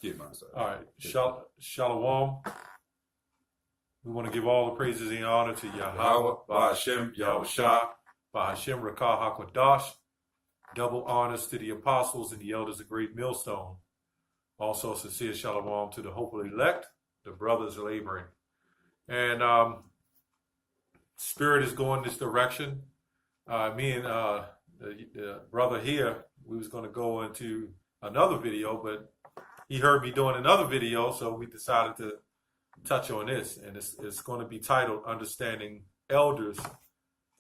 Get myself. All right. Shalom. We want to give all the praises and honor to Yahweh, Ba'ashem, Yahushua, Ba'ashem, Rakah HaKodash. Double honors to the apostles and the elders of Great Millstone. Also, sincere shalom to the hopefully elect, the brothers laboring. And Spirit is going this direction. Me and the brother here, we was going to go into another video, but he heard me doing another video, so we decided to touch on this. And it's going to be titled Understanding Elders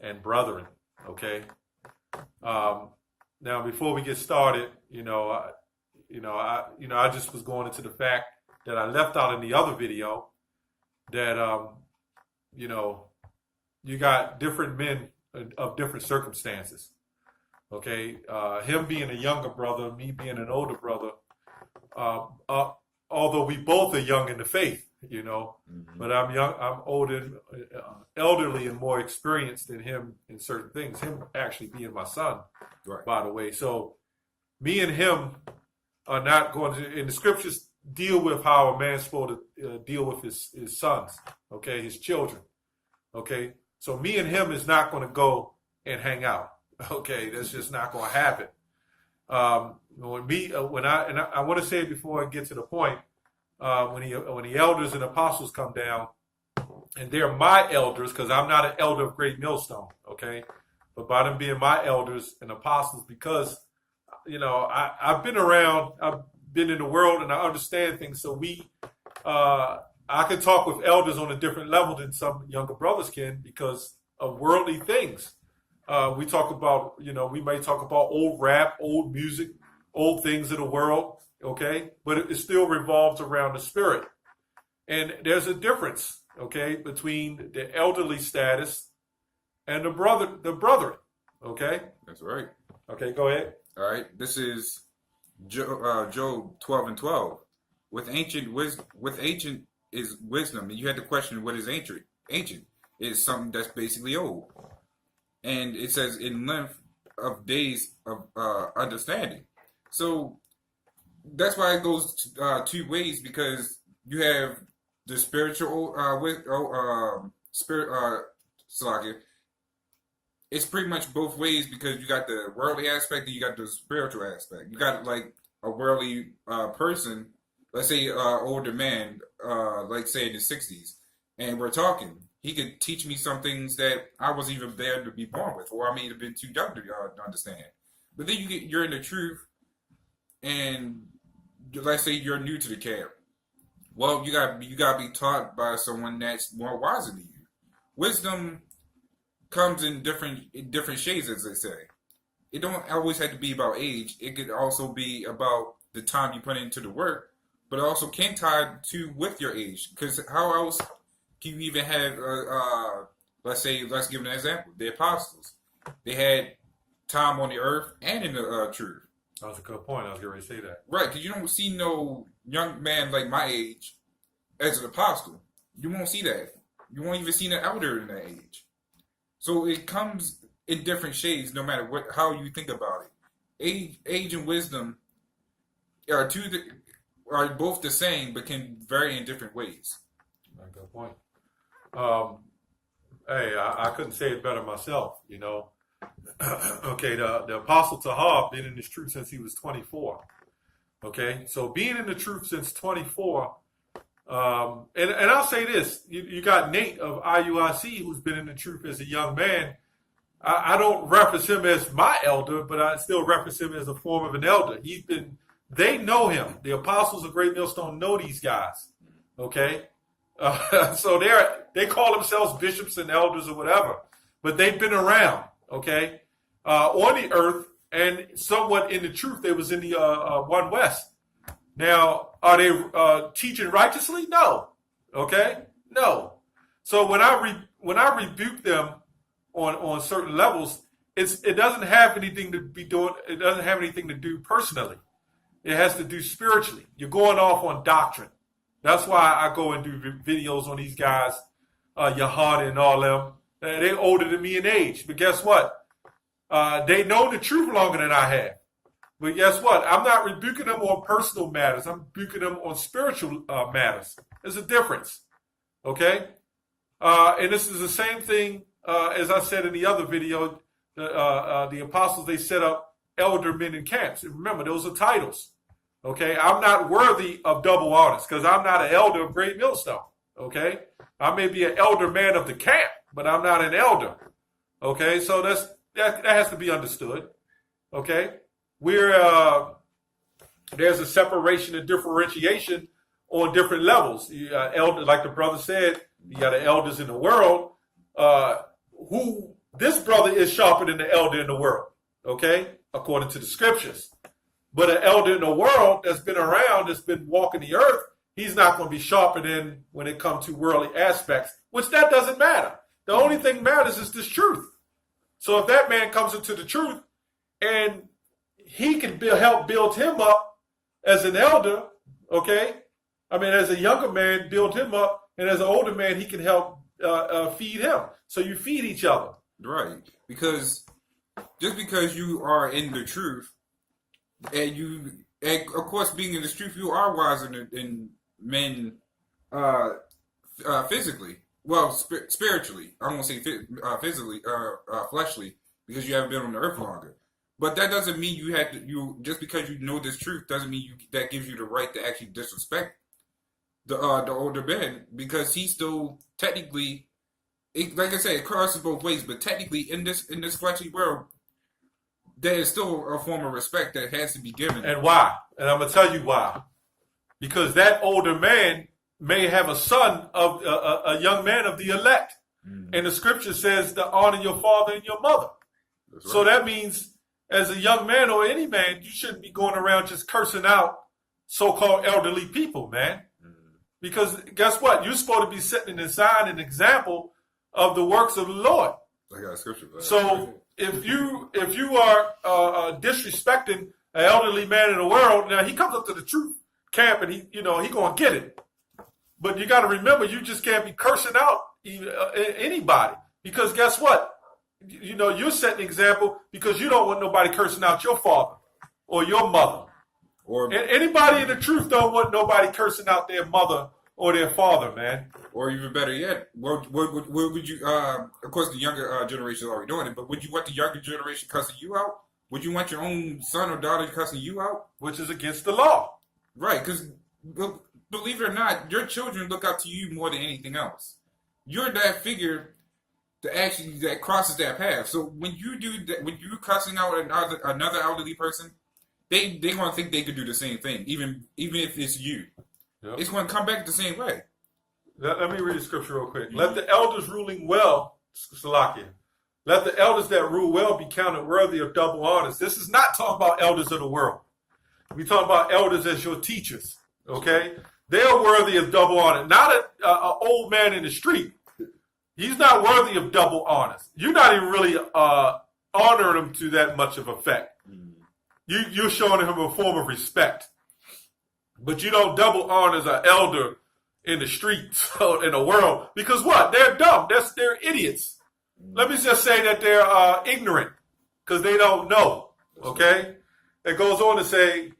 and Brethren, okay? Now, before we get started, I just was going into the fact that I left out in the other video that, you got different men of different circumstances. Okay, him being a younger brother, me being an older brother, although we both are young in the faith, but I'm young, I'm older, elderly, and more experienced than him in certain things. Him actually being my son, right, by the way. So me and him are not going to, and the scriptures deal with how a man's supposed to deal with his sons, okay, his children, okay. So me and him is not going to go and hang out, okay. That's just not going to happen. I want to say it before I get to the point. When the elders and apostles come down, and they're my elders, because I'm not an elder of Great Millstone, okay? But by them being my elders and apostles, because, I've been around, I've been in the world, and I understand things, so I can talk with elders on a different level than some younger brothers can because of worldly things. We talk about, we may talk about old rap, old music, old things of the world, okay? But it still revolves around the spirit. And there's a difference, okay, between the elderly status and the brethren, okay? That's right. Okay, go ahead. All right. This is Job 12:12. With ancient is wisdom. And you had to question what is ancient. Ancient is something that's basically old. And it says in length of days of understanding. So that's why it goes two ways, because you have the spiritual Salakia. It's pretty much both ways, because you got the worldly aspect and you got the spiritual aspect. You got like a worldly person, let's say older man, like say in the 60s, and we're talking. He could teach me some things that I wasn't even there to be born with, or I may have been too young to understand. But then you're in the truth, and let's say you're new to the camp. Well, you got to be taught by someone that's more wiser than you. Wisdom comes in different shades, as they say. It don't always have to be about age. It could also be about the time you put into the work, but it also can tie to with your age. Because how else can you even have, let's give an example. The apostles, they had time on the earth and in the truth. That was a good point. I was going to say that. Right, because you don't see no young man like my age as an apostle. You won't see that. You won't even see an elder in that age. So it comes in different shades, no matter how you think about it. Age and wisdom are both the same, but can vary in different ways. Good point. Hey, I couldn't say it better myself, Okay, the Apostle Tahab been in this truth since he was 24. Okay, so being in the truth since 24, and I'll say this, you got Nate of IUIC who's been in the truth as a young man. I don't reference him as my elder, but I still reference him as a form of an elder. They know him. The apostles of Great Millstone know these guys. Okay, so they call themselves bishops and elders or whatever, but they've been around. Okay, on the earth and somewhat in the truth. They was in the One West. Now, are they teaching righteously? No. Okay, no. So when I rebuke them on certain levels, it doesn't have anything to be doing. It doesn't have anything to do personally. It has to do spiritually. You're going off on doctrine. That's why I go and do videos on these guys, Yahad and all them. They're older than me in age, but guess what? They know the truth longer than I have. But guess what? I'm not rebuking them on personal matters. I'm rebuking them on spiritual matters. There's a difference. Okay? And this is the same thing as I said in the other video. The apostles, they set up elder men in camps. And remember, those are titles. Okay? I'm not worthy of double honors because I'm not an elder of Great Millstone. Okay? I may be an elder man of the camp, but I'm not an elder. Okay? So that has to be understood. Okay? There's a separation and differentiation on different levels. Elder, like the brother said, you got the elders in the world. Who this brother is sharper than the elder in the world, okay, according to the scriptures. But an elder in the world that's been around, that's been walking the earth, he's not going to be sharper than when it comes to worldly aspects, which that doesn't matter. The only thing matters is this truth. So if that man comes into the truth and he can help build him up as an elder, okay? I mean, as a younger man, build him up, and as an older man, he can help feed him. So you feed each other. Right. Because just because you are in the truth, and of course, being in the truth, you are wiser than men physically. Well, spiritually. I won't say physically, fleshly, because you haven't been on the earth longer. But that doesn't mean just because you know this truth doesn't mean that gives you the right to actually disrespect the older man, because he's still technically, like I said, it crosses both ways. But technically, in this fleshly world, there is still a form of respect that has to be given. And why? And I'm gonna tell you why. Because that older man may have a son of a young man of the elect, and the scripture says to honor your father and your mother. Right. So that means, as a young man or any man, you shouldn't be going around just cursing out so-called elderly people, man. Because guess what? You're supposed to be setting an example of the works of the Lord. I got a scripture for that. So if you are disrespecting an elderly man in the world, now he comes up to the truth camp and he gonna get it. But you got to remember, you just can't be cursing out anybody, because guess what? You're setting an example because you don't want nobody cursing out your father or your mother. Or anybody in the truth don't want nobody cursing out their mother or their father, man. Or even better yet, what would you? Of course, the younger generation is already doing it, but would you want the younger generation cussing you out? Would you want your own son or daughter cussing you out? Which is against the law, right? Because believe it or not, your children look up to you more than anything else. You're that figure that crosses that path. So when you do that, when you're cussing out another elderly person, they gonna think they could do the same thing, even if it's you. Yep. It's gonna come back the same way. Let me read the scripture real quick. Let the elders ruling well, Salakia. Let the elders that rule well be counted worthy of double honors. This is not talking about elders of the world. We're talking about elders as your teachers. Okay, they're worthy of double honor. Not an old man in the street. He's not worthy of double honors. You're not even really honoring him to that much of effect. You're showing him a form of respect. But you don't double honor as an elder in the streets in the world. Because what? They're dumb. They're idiots. Let me just say that they're ignorant because they don't know. Okay? It goes on to say,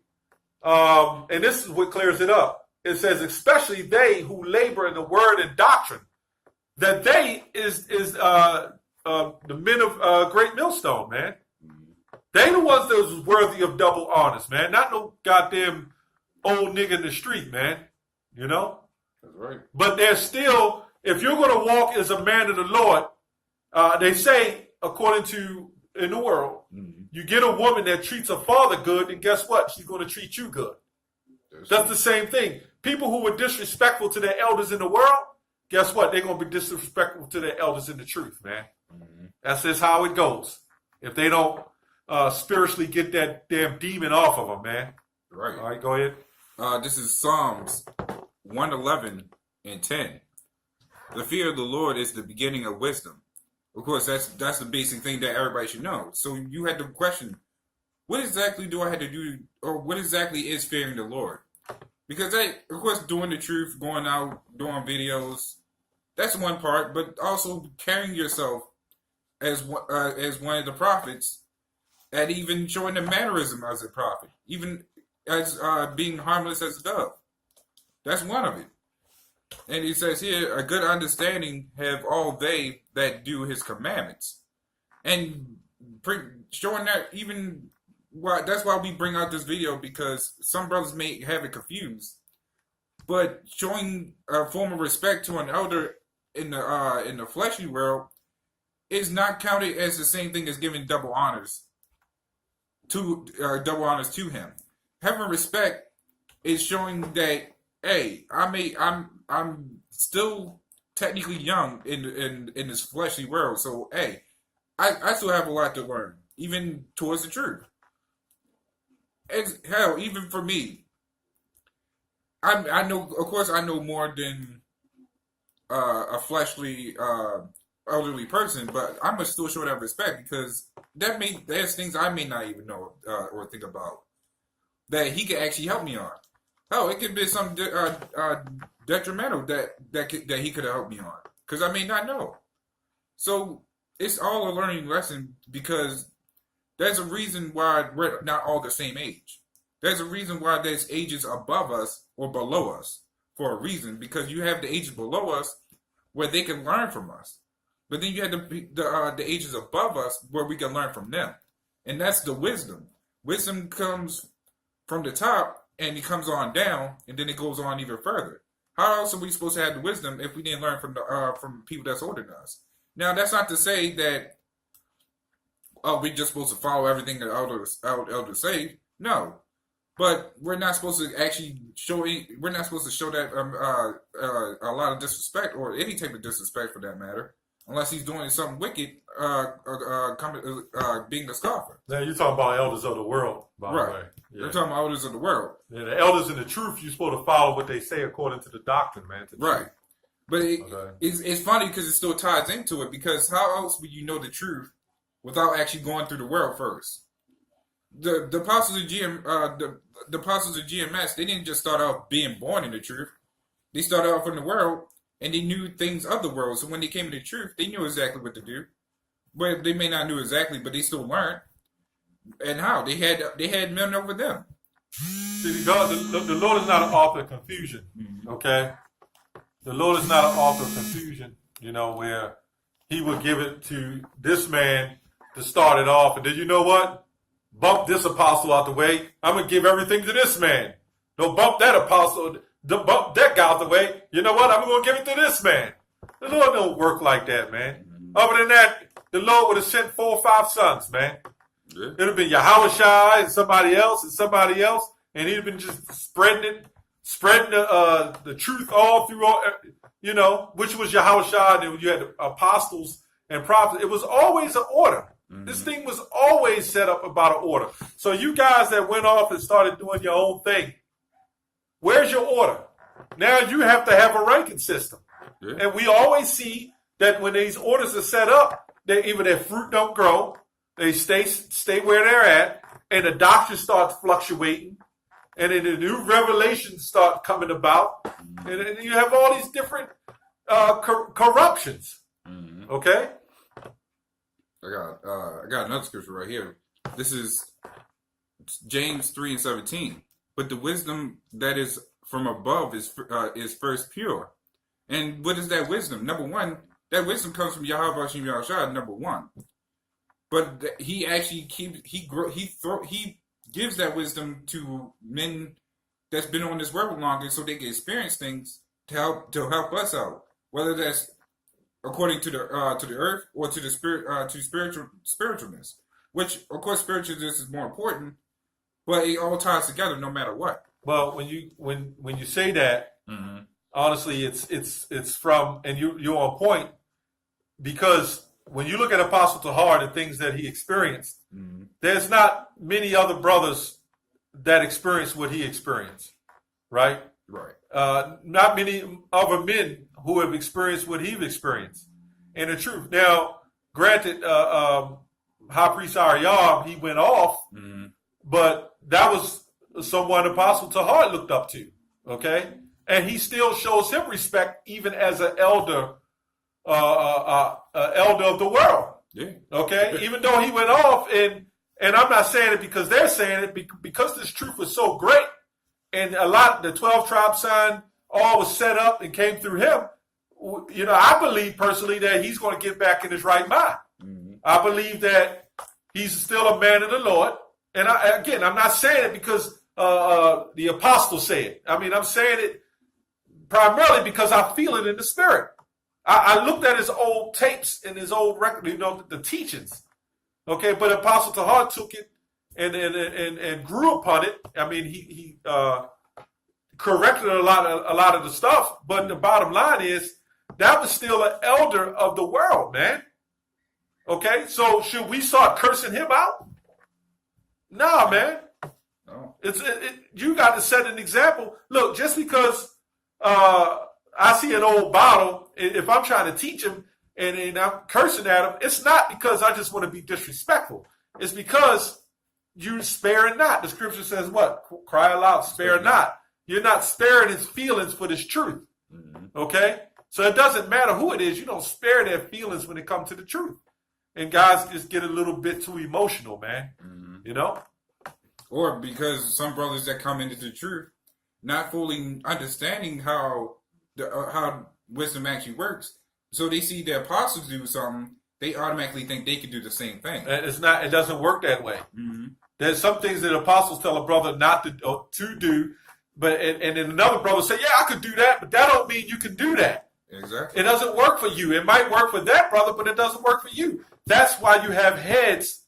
and this is what clears it up. It says, especially they who labor in the word and doctrine, that they is the men of Great Millstone, man. They the ones that was worthy of double honors, man. Not no goddamn old nigga in the street, man. That's right. But there's still, if you're going to walk as a man of the Lord, they say, according to in the world, you get a woman that treats her father good, and guess what? She's going to treat you good. That's the same thing. People who were disrespectful to their elders in the world, guess what? They're going to be disrespectful to their elders in the truth, man. That's just how it goes. If they don't spiritually get that damn demon off of them, man. Right. All right, go ahead. This is Psalms 111 and 10. The fear of the Lord is the beginning of wisdom. Of course, that's the basic thing that everybody should know. So you had to question, what exactly do I have to do, or what exactly is fearing the Lord? Because of course, doing the truth, going out, doing videos, that's one part, but also carrying yourself as one of the prophets at even showing the mannerism as a prophet, even as being harmless as a dove. That's one of it. And he says here, a good understanding have all they that do his commandments. And showing that even, well, that's why we bring out this video, because some brothers may have it confused. But showing a form of respect to an elder in the fleshly world is not counted as the same thing as giving double honors to him. Having respect is showing that, hey, I'm still technically young in this fleshly world, so hey, I still have a lot to learn, even towards the truth. And hell, even for me, I know, of course, I know more than a fleshly elderly person, but I must still show that respect, because there's things I may not even know or think about that he could actually help me on. Oh, it could be something detrimental that he could have helped me on, because I may not know. So it's all a learning lesson, because there's a reason why we're not all the same age. There's a reason why there's ages above us or below us, for a reason, because you have the ages below us where they can learn from us. But then you have the ages above us where we can learn from them. And that's the wisdom. Wisdom comes from the top and it comes on down, and then it goes on even further. How else are we supposed to have the wisdom if we didn't learn from people that's older than us? Now, that's not to say that we're just supposed to follow everything that elders say. No. But we're not supposed to actually show that a lot of disrespect, or any type of disrespect for that matter, unless he's doing something wicked, being a scoffer. Now you're talking about elders of the world, by the way. Yeah. You're talking about elders of the world. Yeah, the elders in the truth, you're supposed to follow what they say according to the doctrine, man. Right. But it's funny because it still ties into it, because how else would you know the truth without actually going through the world first? The apostles of the apostles of GMS, they didn't just start out being born in the truth. They started off in the world, and they knew things of the world. So when they came to the truth, they knew exactly what to do. But they may not know exactly, but they still learned. And how they had men over them. See, God, the Lord is not an author of confusion. Okay, the Lord is not an author of confusion. You know, where He would give it to this man to start it off, and then you know what? Bump this apostle out the way. I'm going to give everything to this man. Don't bump that apostle. Don't bump that guy out the way. You know what? I'm going to give it to this man. The Lord don't work like that, man. Other than that, the Lord would have sent 4 or 5 sons, man. Yeah. It would have been Yahushua and somebody else, and he'd have been just spreading the truth all through, you know, which was Yahushua, and you had the apostles and prophets. It was always an order. This thing was always set up about an order. So you guys that went off and started doing your own thing, where's your order? Now you have to have a ranking system. Yeah. And we always see that when these orders are set up, that even their fruit don't grow, they stay where they're at, and the doctrine starts fluctuating, and then the new revelations start coming about, and then you have all these different corruptions. Okay? I got another scripture right here. This is James 3:17. But the wisdom that is from above is first pure. And what is that wisdom? Number one, that wisdom comes from Yahweh Hashem Yahushua, number one. But he actually he gives that wisdom to men that's been on this world longer, so they can experience things to help us out. Whether that's according to the earth or to the spirit, to spiritualness, which of course spiritualness is more important, but it all ties together no matter what. Well, when you say that, honestly, it's from, and you're on point, because when you look at Apostle Tahar, the things that he experienced, there's not many other brothers that experienced what he experienced, right? Right. Not many other men who have experienced what he's experienced. And the truth. Now, granted, High Priest Ariab, he went off, but that was someone Apostle Tahar looked up to, okay? And he still shows him respect even as an elder, elder of the world, okay? Even though he went off and And I'm not saying it because they're saying it, because this truth was so great. And a lot, the 12 tribe sign, all was set up and came through him. You know, I believe personally that he's going to get back in his right mind. Mm-hmm. I believe that he's still a man of the Lord. And I'm not saying it because the apostle said it. I mean, I'm saying it primarily because I feel it in the spirit. I looked at his old tapes and his old record, you know, the teachings. Okay, but Apostle Tahar took it and grew upon it. I mean, he corrected a lot of the stuff, but the bottom line is that was still an elder of the world, man. Okay, so should we start cursing him out? Nah, man. No. You got to set an example. Look, just because I see an old bottle, if I'm trying to teach him and I'm cursing at him, it's not because I just want to be disrespectful. It's because you spare not. The scripture says what? Cry aloud, spare not. You're not sparing his feelings for this truth. Mm-hmm. Okay? So it doesn't matter who it is. You don't spare their feelings when it comes to the truth. And guys just get a little bit too emotional, man. Mm-hmm. You know? Or because some brothers that come into the truth, not fully understanding how wisdom actually works, so they see the apostles do something, they automatically think they can do the same thing. It's not. It doesn't work that way. Mm-hmm. There's some things that apostles tell a brother not to do, but and then another brother say, "Yeah, I could do that," but that don't mean you can do that. Exactly. It doesn't work for you. It might work for that brother, but it doesn't work for you. That's why you have heads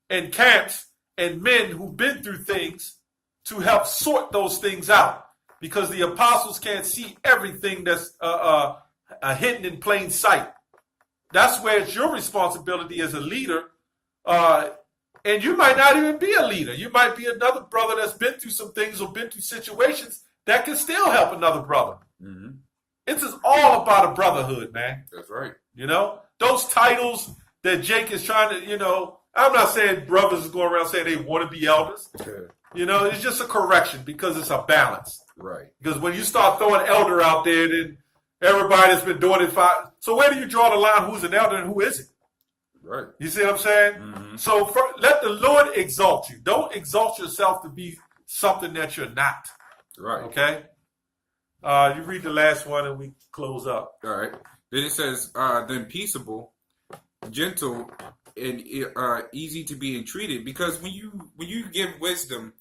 and camps and men who've been through things to help sort those things out, because the apostles can't see everything that's hidden in plain sight. That's where it's your responsibility as a leader. And you might not even be a leader. You might be another brother that's been through some things or been through situations that can still help another brother. Mm-hmm. It's just all about a brotherhood, man. That's right. You know, those titles that Jake is trying to, you know, I'm not saying brothers is going around saying they want to be elders. Okay. You know, it's just a correction because it's a balance. Right. Because when you start throwing elder out there, then everybody that's been doing it so where do you draw the line who's an elder and who isn't? Right. You see what I'm saying? Mm-hmm. So let the Lord exalt you. Don't exalt yourself to be something that you're not. Right. Okay? You read the last one and we close up. All right. Then it says, then peaceable, gentle, and easy to be entreated. Because when you give wisdom,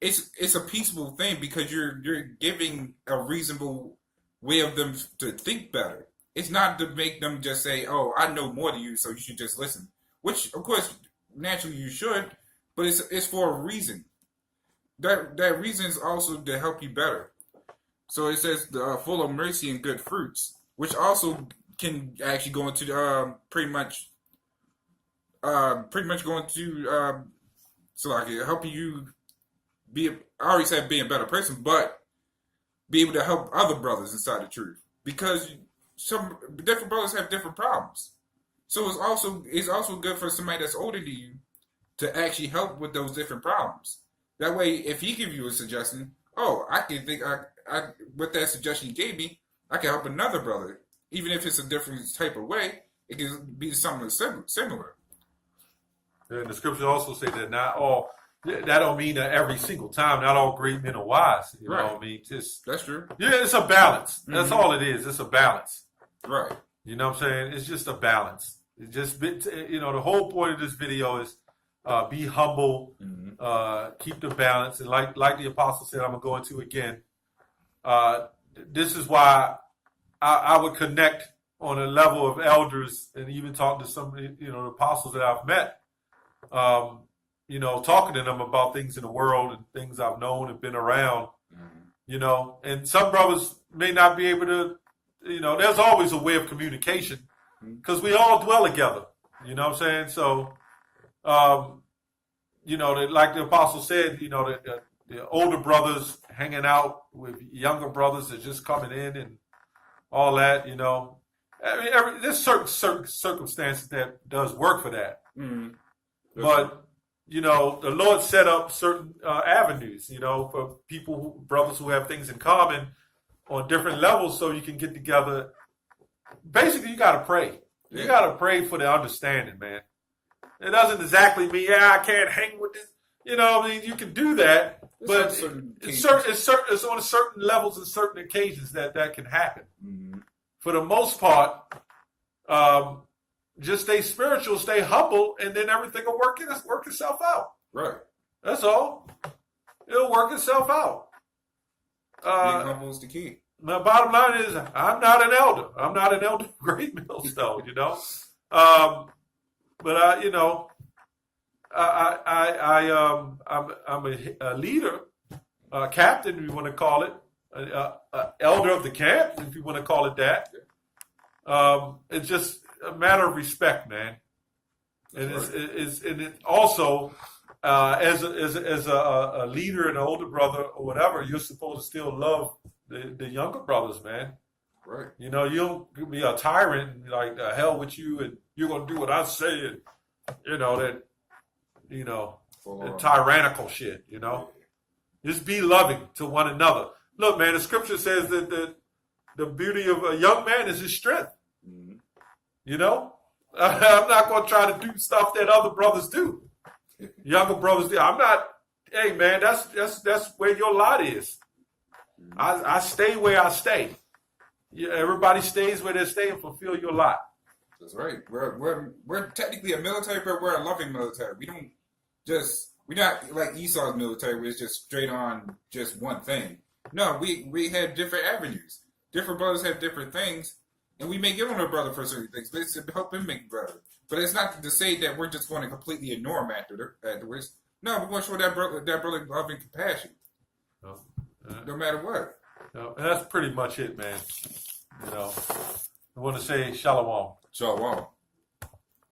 it's a peaceable thing because you're giving a reasonable way of them to think better. It's not to make them just say, "Oh, I know more than you, so you should just listen." Which, of course, naturally you should, but it's for a reason. That reason is also to help you better. So it says, "full of mercy and good fruits," which also can actually go into pretty much going to so like helping you be. I already said being a better person, but be able to help other brothers inside the truth, because some different brothers have different problems. So it's also good for somebody that's older than you to actually help with those different problems. That way, if he give you a suggestion, I can think I with that suggestion he gave me, I can help another brother, even if it's a different type of way. It can be something similar. And the scriptures also say that not all. That don't mean that every single time, not all great men are wise. You know what I mean? That's true. Yeah, it's a balance. That's all it is. It's a balance. Right. You know what I'm saying? It's just a balance. It's just, you know, the whole point of this video is be humble, keep the balance. And like the apostle said, I'm going to go into again. This is why I would connect on a level of elders and even talk to some, you know, the apostles that I've met. You know, talking to them about things in the world and things I've known and been around, you know, and some brothers may not be able to, you know, there's always a way of communication because we all dwell together, you know what I'm saying? So, you know, like the apostle said, you know, the older brothers hanging out with younger brothers that just coming in and all that, you know, I mean, there's certain circumstances that does work for that. Mm-hmm. But, you know, the Lord set up certain avenues, you know, for people, brothers who have things in common on different levels so you can get together. Basically, you got to pray. You got to pray for the understanding, man. It doesn't exactly mean, I can't hang with this. You know, I mean, you can do that, but it's on certain levels and certain occasions that can happen. Mm-hmm. For the most part, just stay spiritual, stay humble, and then everything will work itself out. Right. That's all. It'll work itself out. Being humble is the key. The bottom line is, I'm not an elder. I'm not an elder of Great Millstone, you know. But I'm a leader, a captain, if you want to call it, elder of the camp, if you want to call it that. It's just a matter of respect, man. And it also, as a leader and an older brother or whatever, you're supposed to still love the younger brothers, man. Right. You know, you don't be a tyrant and like the hell with you, and you're gonna do what I say, and that tyrannical shit. You know, just be loving to one another. Look, man, the scripture says that the beauty of a young man is his strength. Mm-hmm. You know, I'm not gonna try to do stuff that other brothers do. Younger brothers do. I'm not. Hey, man, that's where your lot is. I stay where I stay. Yeah, everybody stays where they stay and fulfill your lot. That's right. We're technically a military, but we're a loving military. We're not like Esau's military, where it's just straight on just one thing. No, we have different avenues. Different brothers have different things, and we may get on a brother for certain things, but it's to help him make better. But it's not to say that we're just going to completely ignore him afterwards. No, we're going to show that brother love and compassion, no matter what. No, and that's pretty much it, man. I want to say shalom. Shalom.